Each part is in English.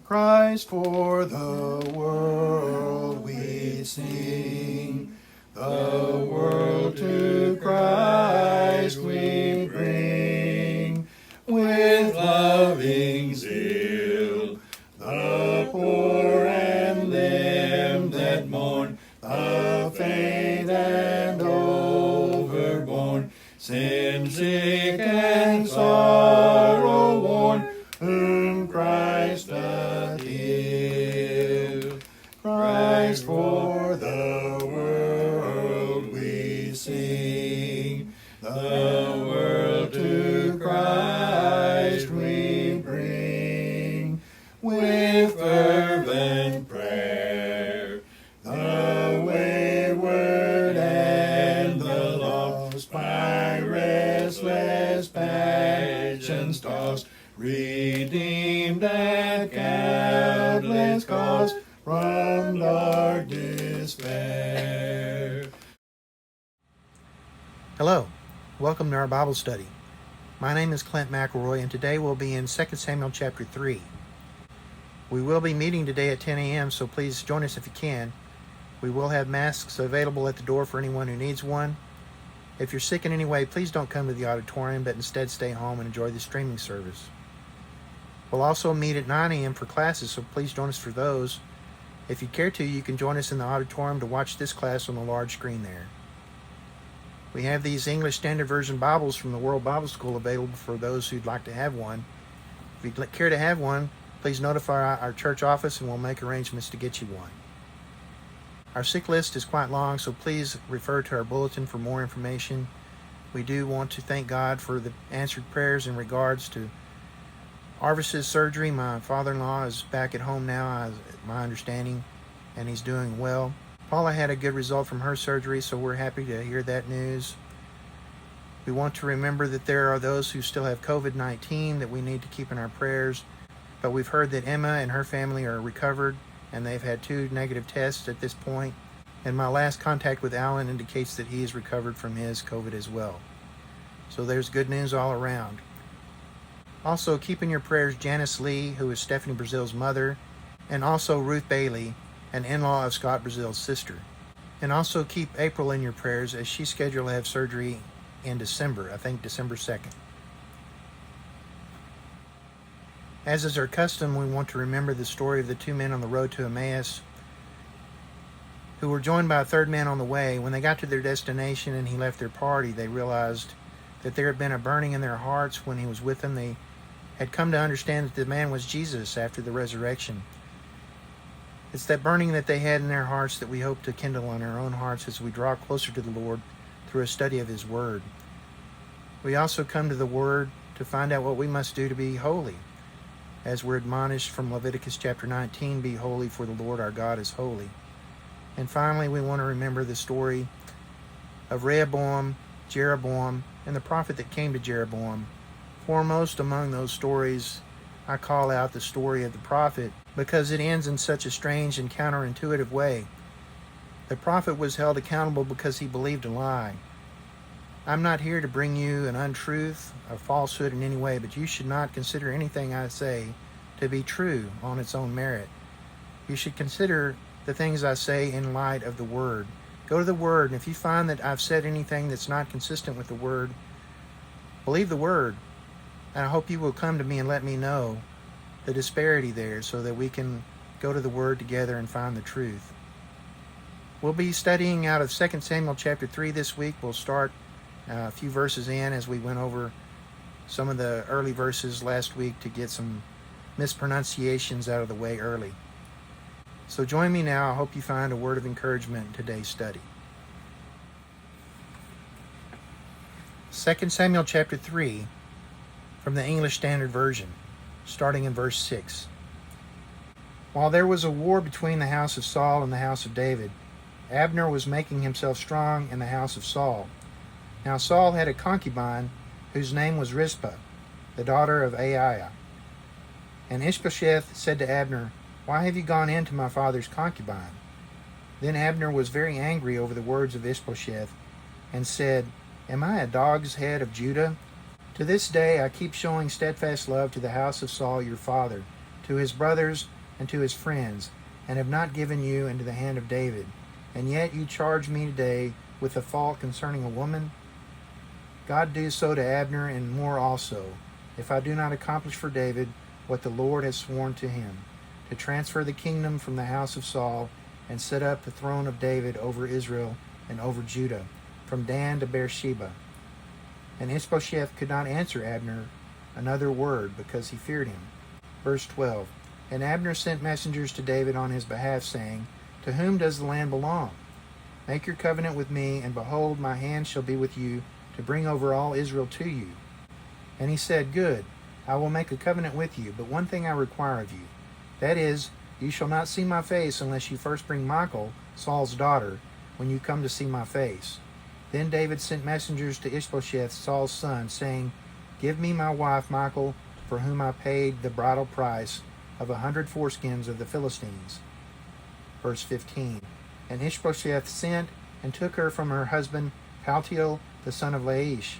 Christ for the world we sing, the world to Christ we bring, with loving zeal, the poor and them that mourn, the faint and overborne, sin sick and sorrow worn, whom Christ doth heal. Christ for the world we sing, the world to Christ we bring, with fervent prayer, the wayward and the lost, by restless passions tossed, redeemed at countless cost from dark despair. Hello, welcome to our Bible study. My name is Clint McElroy, and today we'll be in 2 Samuel chapter 3. We will be meeting today at 10 a.m., so please join us if you can. We will have masks available at the door for anyone who needs one. If you're sick in any way, please don't come to the auditorium, but instead stay home and enjoy the streaming service. We'll also meet at 9 a.m. for classes, so please join us for those. If you care to, you can join us in the auditorium to watch this class on the large screen there. We have these English Standard Version Bibles from the World Bible School available for those who'd like to have one. If you'd care to have one, please notify our church office and we'll make arrangements to get you one. Our sick list is quite long, so please refer to our bulletin for more information. We do want to thank God for the answered prayers in regards to Arvis's surgery. My father-in-law is back at home now, my understanding, and he's doing well. Paula had a good result from her surgery, so we're happy to hear that news. We want to remember that there are those who still have COVID-19 that we need to keep in our prayers, but we've heard that Emma and her family are recovered, and they've had 2 negative tests at this point, and my last contact with Alan indicates that he is recovered from his COVID as well. So there's good news all around. Also, keep in your prayers Janice Lee, who is Stephanie Brazil's mother, and also Ruth Bailey, an in-law of Scott Brazil's sister. And also keep April in your prayers as she's scheduled to have surgery in December, I think December 2nd. As is our custom, we want to remember the story of the 2 men on the road to Emmaus who were joined by a third man on the way. When they got to their destination and he left their party, they realized that there had been a burning in their hearts when he was with them. They had come to understand that the man was Jesus after the resurrection. It's that burning that they had in their hearts that we hope to kindle in our own hearts as we draw closer to the Lord through a study of His Word. We also come to the Word to find out what we must do to be holy. As we're admonished from Leviticus chapter 19, be holy for the Lord our God is holy. And finally, we want to remember the story of Rehoboam, Jeroboam, and the prophet that came to Jeroboam. Foremost among those stories, I call out the story of the prophet because it ends in such a strange and counterintuitive way. The prophet was held accountable because he believed a lie. I'm not here to bring you an untruth or falsehood in any way, but you should not consider anything I say to be true on its own merit. You should consider the things I say in light of the Word. Go to the Word, and if you find that I've said anything that's not consistent with the Word, believe the Word. And I hope you will come to me and let me know the disparity there so that we can go to the Word together and find the truth. We'll be studying out of 2 Samuel chapter 3 this week. We'll start a few verses in as we went over some of the early verses last week to get some mispronunciations out of the way early. So join me now. I hope you find a word of encouragement in today's study. 2 Samuel chapter 3 from the English Standard Version, starting in verse 6. While there was a war between the house of Saul and the house of David, Abner was making himself strong in the house of Saul. Now Saul had a concubine whose name was Rizpah, the daughter of Aiah. And Ishbosheth said to Abner, "Why have you gone in to my father's concubine?" Then Abner was very angry over the words of Ishbosheth, and said, "Am I a dog's head of Judah? To this day I keep showing steadfast love to the house of Saul your father, to his brothers and to his friends, and have not given you into the hand of David. And yet you charge me today with a fault concerning a woman? God do so to Abner and more also, if I do not accomplish for David what the Lord has sworn to him, to transfer the kingdom from the house of Saul and set up the throne of David over Israel and over Judah, from Dan to Beersheba. And Ishbosheth could not answer Abner another word, because he feared him. Verse 12. And Abner sent messengers to David on his behalf, saying, To whom does the land belong? Make your covenant with me, and behold, my hand shall be with you, to bring over all Israel to you. And he said, Good, I will make a covenant with you, but one thing I require of you, that is, you shall not see my face unless you first bring Michal, Saul's daughter, when you come to see my face. Then David sent messengers to Ishbosheth, Saul's son, saying, Give me my wife Michal, for whom I paid the bridal price of 100 foreskins of the Philistines. Verse 15. And Ishbosheth sent and took her from her husband Paltiel, the son of Laish.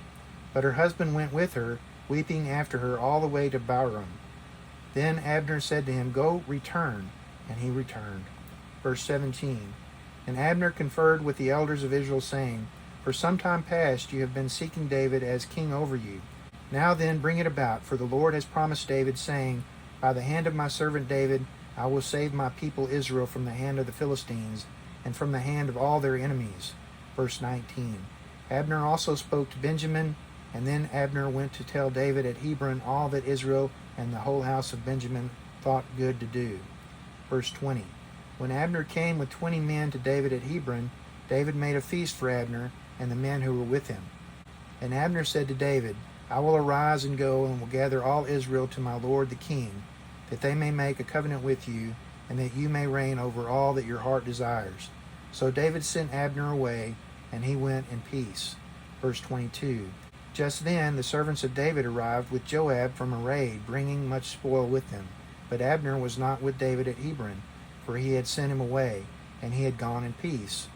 But her husband went with her, weeping after her all the way to Bahurim. Then Abner said to him, Go, return. And he returned. Verse 17. And Abner conferred with the elders of Israel, saying, For some time past you have been seeking David as king over you. Now then bring it about, for the Lord has promised David, saying, By the hand of my servant David I will save my people Israel from the hand of the Philistines, and from the hand of all their enemies. Verse 19. Abner also spoke to Benjamin, and then Abner went to tell David at Hebron all that Israel and the whole house of Benjamin thought good to do. Verse 20. When Abner came with 20 men to David at Hebron, David made a feast for Abner and the men who were with him. And Abner said to David, I will arise and go, and will gather all Israel to my lord the king, that they may make a covenant with you, and that you may reign over all that your heart desires. So David sent Abner away, and he went in peace. Verse 22. Just then the servants of David arrived with Joab from a raid, bringing much spoil with them. But Abner was not with David at Hebron, for he had sent him away, and he had gone in peace.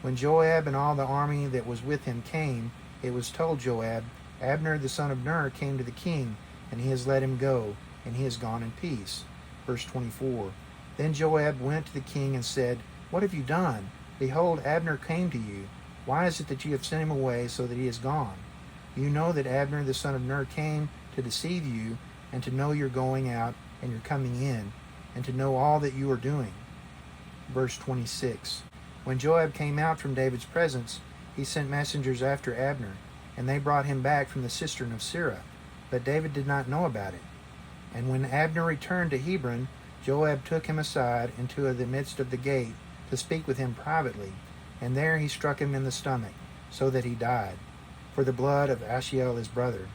When Joab and all the army that was with him came, it was told Joab, Abner the son of Ner came to the king, and he has let him go, and he has gone in peace. Verse 24. Then Joab went to the king and said, What have you done? Behold, Abner came to you. Why is it that you have sent him away so that he is gone? You know that Abner the son of Ner came to deceive you, and to know your going out and your coming in, and to know all that you are doing. Verse 26. When Joab came out from David's presence, he sent messengers after Abner, and they brought him back from the cistern of Sirah. But David did not know about it. And when Abner returned to Hebron, Joab took him aside into the midst of the gate to speak with him privately, and there he struck him in the stomach, so that he died, for the blood of Ashiel his brother.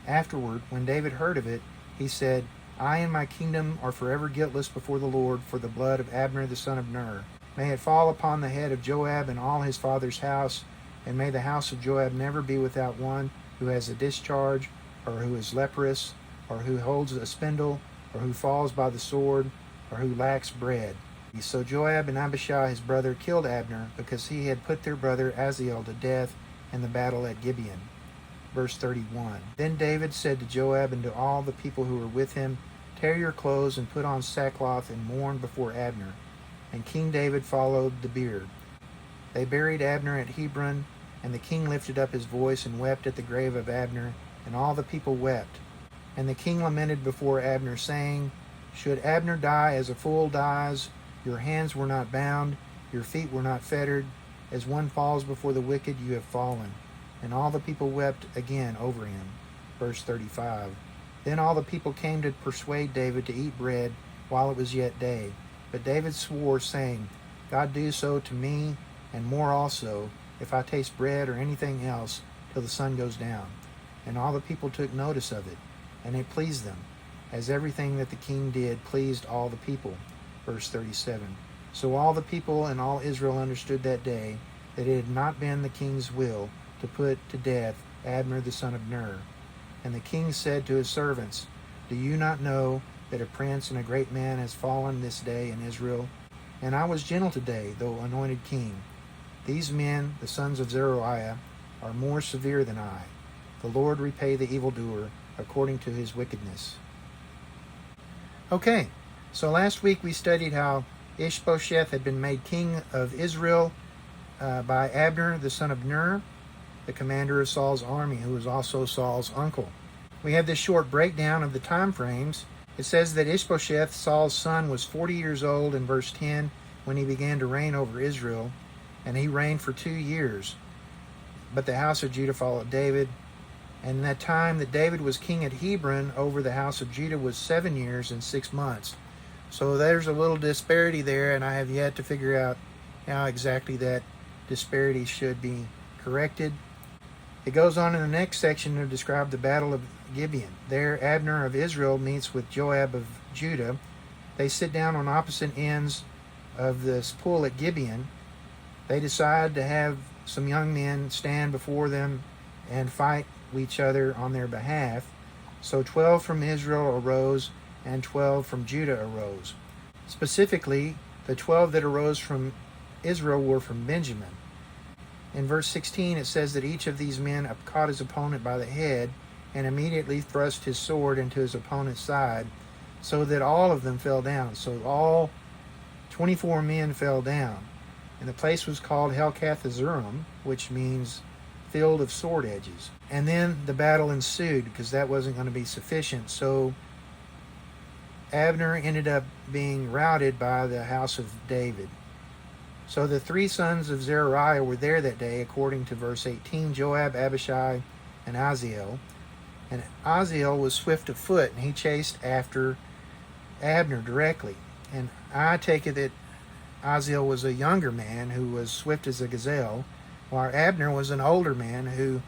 Afterward, when David heard of it, he said, I and my kingdom are forever guiltless before the Lord for the blood of Abner the son of Ner. May it fall upon the head of Joab and all his father's house, and may the house of Joab never be without one who has a discharge, or who is leprous, or who holds a spindle, or who falls by the sword, or who lacks bread. So Joab and Abishai his brother killed Abner, because he had put their brother Asahel to death in the battle at Gibeon. Verse 31. Then David said to Joab and to all the people who were with him, Tear your clothes and put on sackcloth and mourn before Abner. And King David followed the bier. They buried Abner at Hebron, and the king lifted up his voice and wept at the grave of Abner, and all the people wept. And the king lamented before Abner, saying, Should Abner die as a fool dies? Your hands were not bound, your feet were not fettered. As one falls before the wicked, you have fallen. And all the people wept again over him. Verse 35. Then all the people came to persuade David to eat bread while it was yet day. But David swore, saying, God do so to me, and more also, if I taste bread or anything else, till the sun goes down. And all the people took notice of it, and it pleased them, as everything that the king did pleased all the people. Verse 37. So all the people and all Israel understood that day that it had not been the king's will to put to death Abner the son of Ner. And the king said to his servants, Do you not know that a prince and a great man has fallen this day in Israel? And I was gentle today, though anointed king. These men, the sons of Zeruiah, are more severe than I. The Lord repay the evildoer according to his wickedness. Okay, So last week we studied how Ishbosheth had been made king of Israel by Abner, the son of Ner, the commander of Saul's army, who was also Saul's uncle. We have this short breakdown of the time frames. It says that Ishbosheth, Saul's son, was 40 years old in verse 10 when he began to reign over Israel, and he reigned for 2 years. But the house of Judah followed David, and in that time that David was king at Hebron over the house of Judah was 7 years and 6 months. So there's a little disparity there, and I have yet to figure out how exactly that disparity should be corrected. It goes on in the next section to describe the battle of Gibeon. There, Abner of Israel meets with Joab of Judah. They sit down on opposite ends of this pool at Gibeon. They decide to have some young men stand before them and fight each other on their behalf. So 12 from Israel arose, and 12 from Judah arose. Specifically, the 12 that arose from Israel were from Benjamin. In verse 16, it says that each of these men caught his opponent by the head and immediately thrust his sword into his opponent's side, so that all of them fell down. So all 24 men fell down. And the place was called Helkath-Azurim, which means field of sword edges. And then the battle ensued, because that wasn't going to be sufficient. So Abner ended up being routed by the house of David. So the 3 sons of Zeruiah were there that day, according to verse 18, Joab, Abishai, and Aziel. And Aziel was swift of foot, and he chased after Abner directly. And I take it that Aziel was a younger man who was swift as a gazelle, while Abner was an older man who,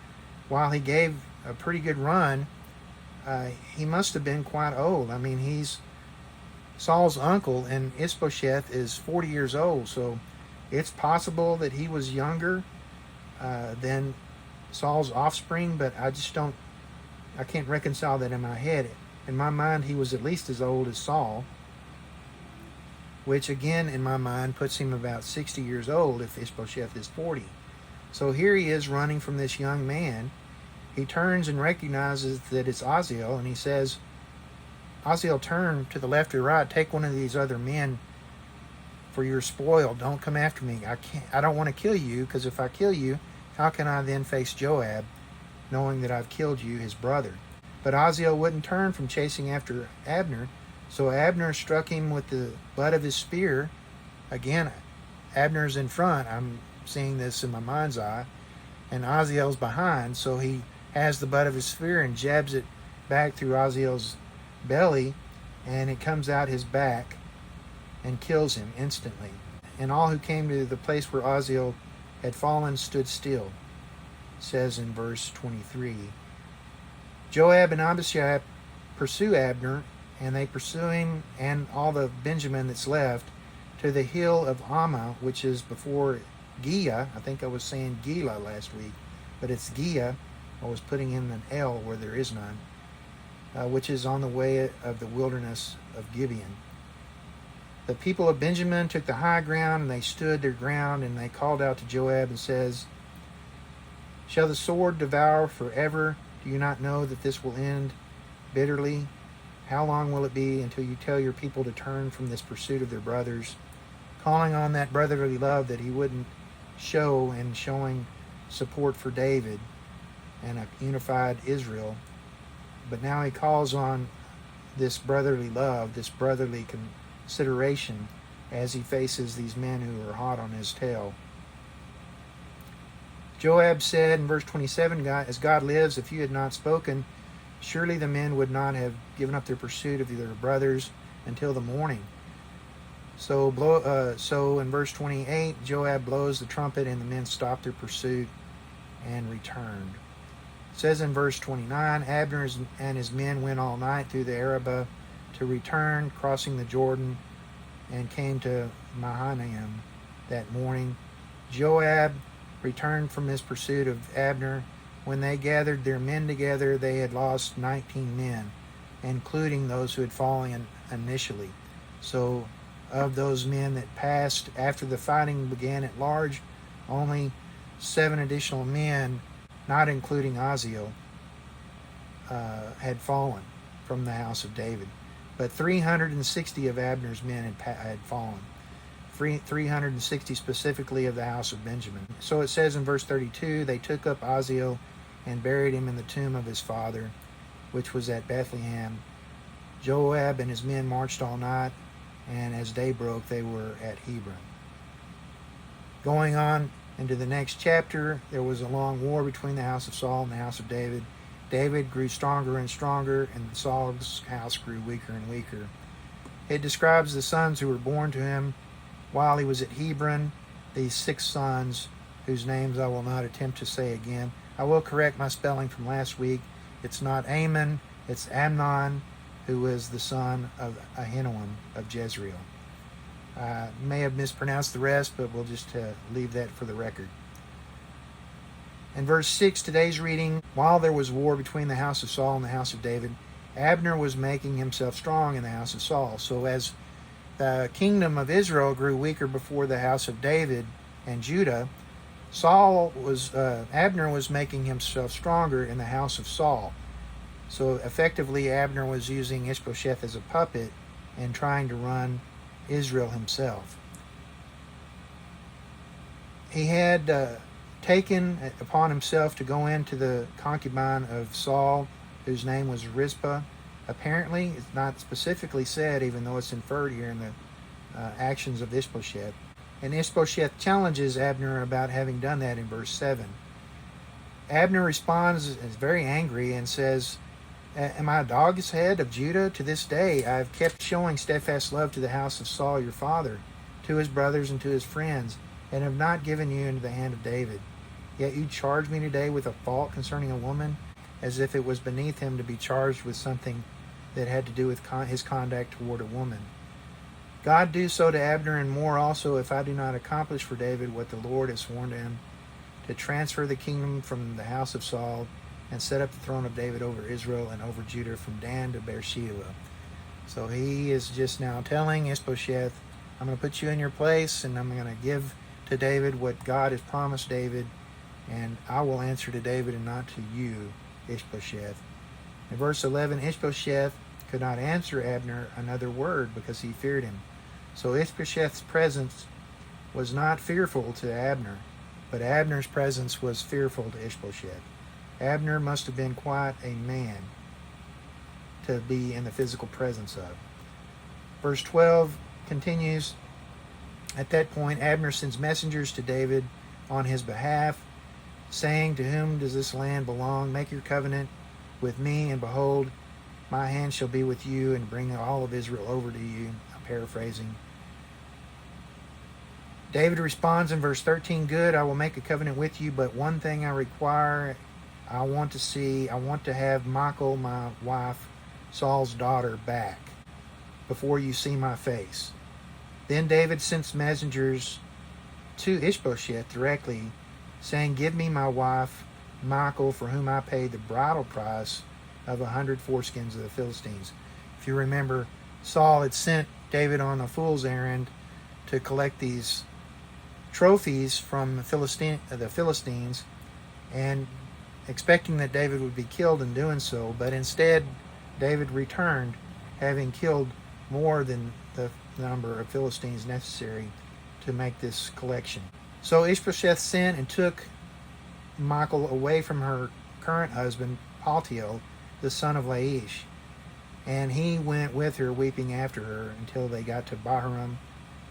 while he gave a pretty good run, he must have been quite old. I mean, he's Saul's uncle, and Ishbosheth is 40 years old, so it's possible that he was younger than Saul's offspring, but I can't reconcile that in my head. In my mind, he was at least as old as Saul, which again, in my mind, puts him about 60 years old if Ishbosheth is 40. So here he is running from this young man. He turns and recognizes that it's Aziel, and he says, Aziel, turn to the left or right, take one of these other men for your spoil. Don't come after me. I don't want to kill you, because if I kill you, how can I then face Joab, knowing that I've killed you, his brother? But Aziel wouldn't turn from chasing after Abner, so Abner struck him with the butt of his spear. Again, Abner's in front. I'm seeing this in my mind's eye, and Aziel's behind, so he has the butt of his spear and jabs it back through Aziel's belly, and it comes out his back and kills him instantly. And all who came to the place where Aziel had fallen stood still, it says in verse 23. Joab and Abishai pursue Abner, and they pursue him and all the Benjamin that's left to the hill of Ammah, which is before Giah. I think I was saying Gila last week, but it's Giah. I was putting in an L where there is none, which is on the way of the wilderness of Gibeon. The people of Benjamin took the high ground, and they stood their ground, and they called out to Joab and says, Shall the sword devour forever? Do you not know that this will end bitterly? How long will it be until you tell your people to turn from this pursuit of their brothers? Calling on that brotherly love that he wouldn't show in showing support for David and a unified Israel. But now he calls on this brotherly love, this brotherly consideration, as he faces these men who are hot on his tail. Joab said in verse 27, As God lives, if you had not spoken, surely the men would not have given up their pursuit of their brothers until the morning. So in verse 28, Joab blows the trumpet, and the men stopped their pursuit and returned. It says in verse 29, Abner and his men went all night through the Arabah to return, crossing the Jordan, and came to Mahanaim that morning. Joab returned from his pursuit of Abner. When they gathered their men together, they had lost 19 men, including those who had fallen initially. So of those men that passed after the fighting began at large, only 7 additional men, not including Aziel, had fallen from the house of David. but 360 of Abner's men had fallen. 360 specifically of the house of Benjamin. So it says in verse 32, they took up Aziel and buried him in the tomb of his father, which was at Bethlehem. Joab and his men marched all night, and as day broke, they were at Hebron. Going on into the next chapter, there was a long war between the house of Saul and the house of David. David grew stronger and stronger, and Saul's house grew weaker and weaker. It describes the sons who were born to him while he was at Hebron, these 6 sons, whose names I will not attempt to say again. I will correct my spelling from last week. It's not Amon, it's Amnon, who was the son of Ahinoam of Jezreel. I may have mispronounced the rest, but we'll just leave that for the record. In verse 6, today's reading, while there was war between the house of Saul and the house of David, Abner was making himself strong in the house of Saul. So as the kingdom of Israel grew weaker before the house of David and Judah, Abner was making himself stronger in the house of Saul. So effectively, Abner was using Ishbosheth as a puppet and trying to run Israel himself. He had taken upon himself to go into the concubine of Saul, whose name was Rizpah. Apparently, it's not specifically said, even though it's inferred here in the actions of Ishbosheth. And Ishbosheth challenges Abner about having done that in verse 7. Abner responds, is very angry, and says, "Am I a dog's head of Judah? To this day I have kept showing steadfast love to the house of Saul your father, to his brothers and to his friends, and have not given you into the hand of David. Yet you charge me today with a fault concerning a woman, as if it was beneath him to be charged with something that had to do with his conduct toward a woman. God do so to Abner and more also, if I do not accomplish for David what the Lord has sworn to him, to transfer the kingdom from the house of Saul and set up the throne of David over Israel and over Judah from Dan to Beersheba." So he is just now telling Ishbosheth, I'm going to put you in your place, and I'm going to give to David what God has promised David, and I will answer to David and not to you, Ishbosheth. In verse 11, Ishbosheth could not answer Abner another word because he feared him. So Ishbosheth's presence was not fearful to Abner, but Abner's presence was fearful to Ishbosheth. Abner must have been quite a man to be in the physical presence of. Verse 12 continues, at that point Abner sends messengers to David on his behalf, saying, "To whom does this land belong? Make your covenant with me, and behold, my hand shall be with you, and bring all of Israel over to you." I'm paraphrasing. David responds in verse 13, "Good, I will make a covenant with you, but one thing I require, I want to have Michal, my wife, Saul's daughter, back before you see my face." Then David sends messengers to Ishbosheth directly, saying, "Give me my wife, Michal, for whom I paid the bridal price of 100 foreskins of the Philistines." If you remember, Saul had sent David on a fool's errand to collect these trophies from the Philistines, and expecting that David would be killed in doing so, but instead David returned, having killed more than the number of Philistines necessary to make this collection. So Ishbosheth sent and took Michal away from her current husband, Paltiel, the son of Laish, and he went with her, weeping after her, until they got to Bahurim,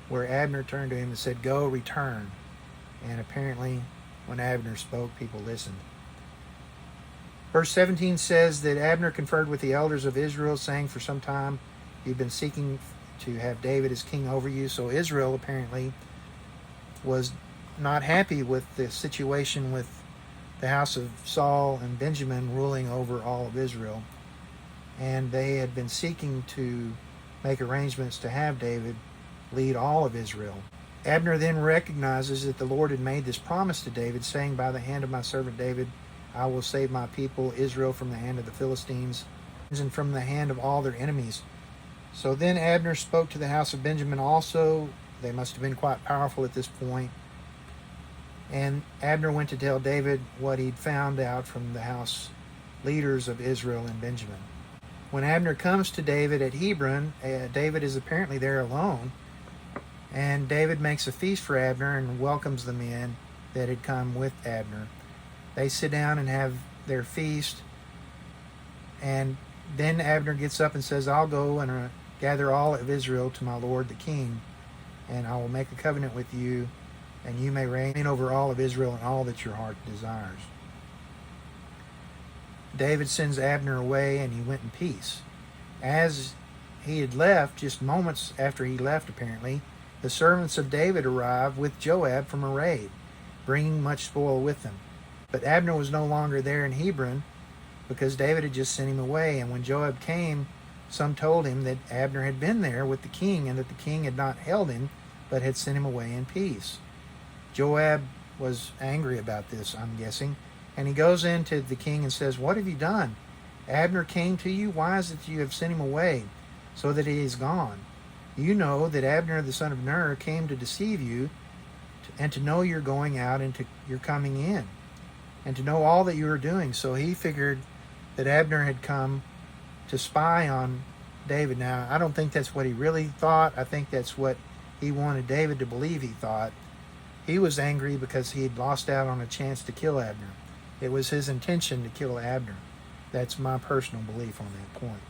where Abner turned to him and said, "Go, return." And apparently, when Abner spoke, people listened. Verse 17 says that Abner conferred with the elders of Israel, saying, "For some time you've been seeking to have David as king over you." So Israel apparently was not happy with the situation with the house of Saul and Benjamin ruling over all of Israel. And they had been seeking to make arrangements to have David lead all of Israel. Abner then recognizes that the Lord had made this promise to David, saying, "By the hand of my servant David, I will save my people Israel from the hand of the Philistines and from the hand of all their enemies." So then Abner spoke to the house of Benjamin also. They must have been quite powerful at this point. And Abner went to tell David what he'd found out from the house leaders of Israel and Benjamin. When Abner comes to David at Hebron, David is apparently there alone, and David makes a feast for Abner and welcomes the men that had come with Abner. They sit down and have their feast, and then Abner gets up and says, I'll go and gather all of Israel to my lord the king, and I will make a covenant with you, and you may reign over all of Israel and all that your heart desires. David sends Abner away, and he went in peace. As he had left, just moments after he left apparently, the servants of David arrived with Joab from a raid, bringing much spoil with them. But Abner was no longer there in Hebron, because David had just sent him away. And when Joab came, some told him that Abner had been there with the king, and that the king had not held him, but had sent him away in peace. Joab was angry about this, I'm guessing, and he goes into the king and says, What have you done? Abner came to you. Why is it you have sent him away, so that he is gone? You know that Abner the son of Ner came to deceive you, and to know you're going out and you're coming in, and to know all that you are doing. So he figured that Abner had come to spy on David. Now, I don't think that's what he really thought. I think that's what he wanted David to believe he thought. He was angry because he had lost out on a chance to kill Abner. It was his intention to kill Abner. That's my personal belief on that point.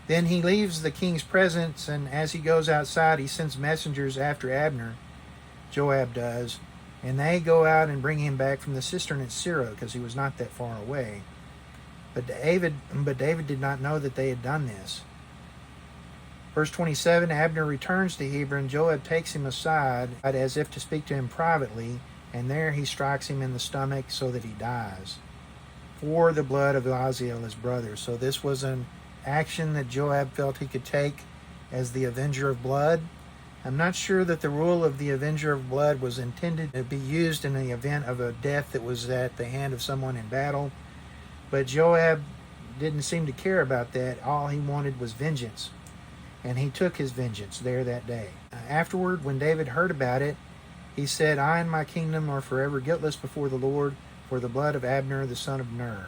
Then he leaves the king's presence, and as he goes outside, he sends messengers after Abner, Joab does, and they go out and bring him back from the cistern at Sirah, because he was not that far away. But David did not know that they had done this. Verse 27, Abner returns to Hebron. Joab takes him aside as if to speak to him privately, and there he strikes him in the stomach so that he dies, for the blood of Azazel his brother. So this was an action that Joab felt he could take as the avenger of blood. I'm not sure that the rule of the avenger of blood was intended to be used in the event of a death that was at the hand of someone in battle, but Joab didn't seem to care about that. All he wanted was vengeance, and he took his vengeance there that day. Afterward, when David heard about it, he said, I and my kingdom are forever guiltless before the Lord for the blood of Abner the son of Ner.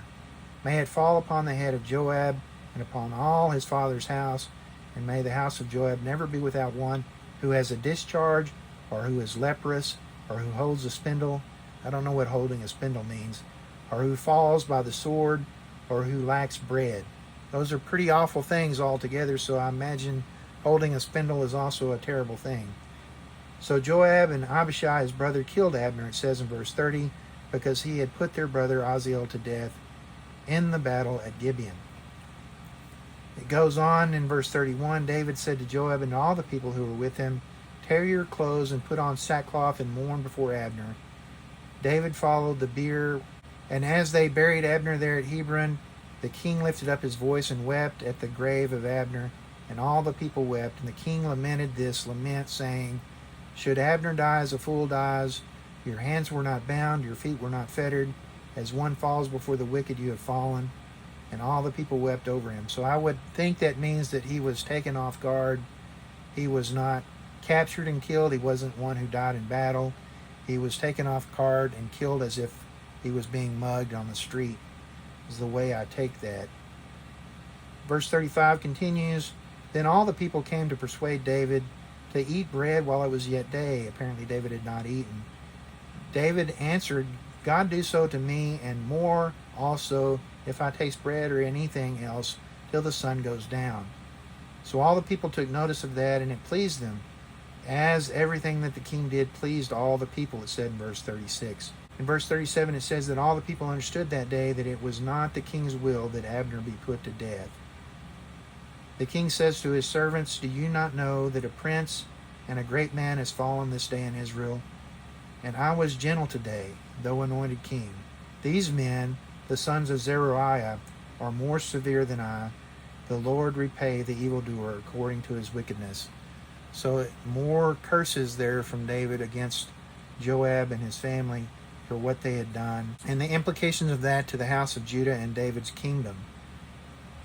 May it fall upon the head of Joab and upon all his father's house, and may the house of Joab never be without one who has a discharge, or who is leprous, or who holds a spindle. I don't know what holding a spindle means. Or who falls by the sword, or who lacks bread. Those are pretty awful things altogether, so I imagine holding a spindle is also a terrible thing. So Joab and Abishai, his brother, killed Abner, it says in verse 30, because he had put their brother Azazel to death in the battle at Gibeon. It goes on in verse 31, David said to Joab and all the people who were with him, Tear your clothes and put on sackcloth and mourn before Abner. David followed the bier, and as they buried Abner there at Hebron, the king lifted up his voice and wept at the grave of Abner, and all the people wept. And the king lamented this lament, saying, Should Abner die as a fool dies? Your hands were not bound, your feet were not fettered. As one falls before the wicked, you have fallen. And all the people wept over him. So I would think that means that he was taken off guard. He was not captured and killed. He wasn't one who died in battle. He was taken off guard and killed as if he was being mugged on the street, is the way I take that. Verse 35 continues, Then all the people came to persuade David to eat bread while it was yet day. Apparently David had not eaten. David answered, God do so to me, and more also, if I taste bread or anything else, till the sun goes down. So all the people took notice of that, and it pleased them, as everything that the king did pleased all the people, it said in verse 36. In verse 37 it says that all the people understood that day that it was not the king's will that Abner be put to death. The king says to his servants, Do you not know that a prince and a great man has fallen this day in Israel? And I was gentle today, though anointed king. These men, the sons of Zeruiah, are more severe than I. The Lord repay the evildoer according to his wickedness. So more curses there from David against Joab and his family for what they had done, and the implications of that to the house of Judah and David's kingdom.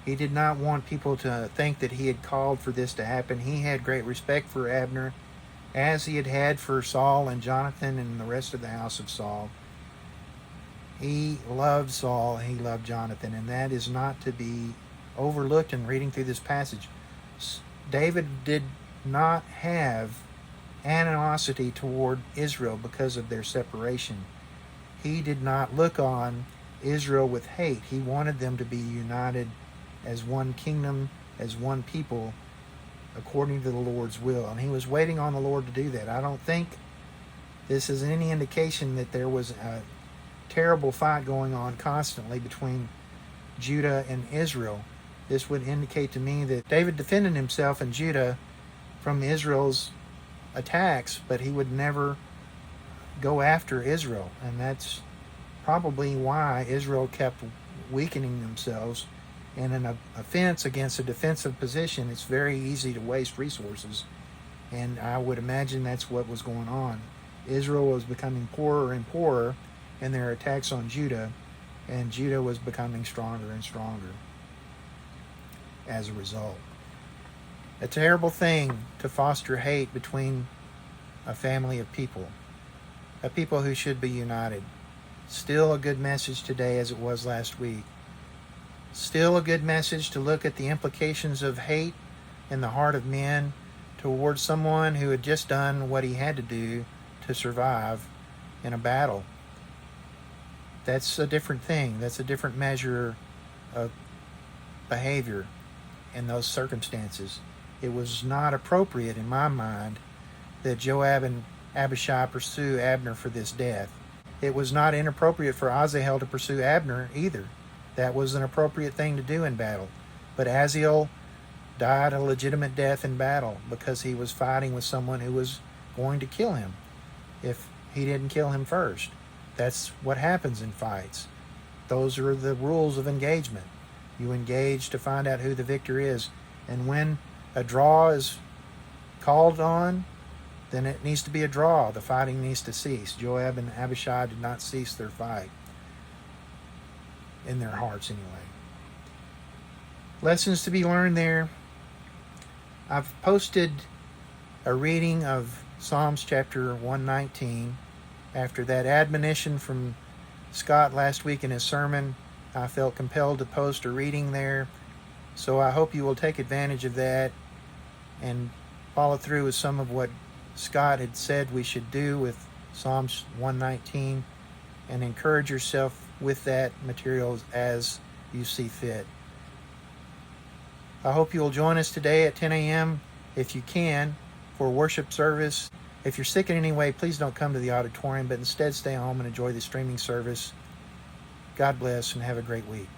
He did not want people to think that he had called for this to happen. He had great respect for Abner, as he had had for Saul and Jonathan and the rest of the house of Saul. He loved Saul, he loved Jonathan, and that is not to be overlooked in reading through this passage. David did not have animosity toward Israel because of their separation. He did not look on Israel with hate. He wanted them to be united as one kingdom, as one people, according to the Lord's will. And he was waiting on the Lord to do that. I don't think this is any indication that there was a terrible fight going on constantly between Judah and Israel. This would indicate to me that David defended himself in Judah from Israel's attacks, but he would never go after Israel. And that's probably why Israel kept weakening themselves. In an offense against a defensive position, it's very easy to waste resources. And I would imagine that's what was going on. Israel was becoming poorer and poorer in their attacks on Judah, and Judah was becoming stronger and stronger as a result. A terrible thing to foster hate between a family of people, a people who should be united. Still a good message today as it was last week. Still a good message to look at the implications of hate in the heart of men towards someone who had just done what he had to do to survive in a battle. That's a different thing. That's a different measure of behavior in those circumstances. It was not appropriate in my mind that Joab and Abishai pursue Abner for this death. It was not inappropriate for Asahel to pursue Abner either. That was an appropriate thing to do in battle. But Asahel died a legitimate death in battle because he was fighting with someone who was going to kill him if he didn't kill him first. That's what happens in fights. Those are the rules of engagement. You engage to find out who the victor is. And when a draw is called on, then it needs to be a draw. The fighting needs to cease. Joab and Abishai did not cease their fight. In their hearts, anyway. Lessons to be learned there. I've posted a reading of Psalms chapter 119. After that admonition from Scott last week in his sermon, I felt compelled to post a reading there. So I hope you will take advantage of that and follow through with some of what Scott had said we should do with Psalms 119 and encourage yourself with that material as you see fit. I hope you will join us today at 10 a.m. if you can for worship service. If you're sick in any way, please don't come to the auditorium, but instead stay home and enjoy the streaming service. God bless and have a great week.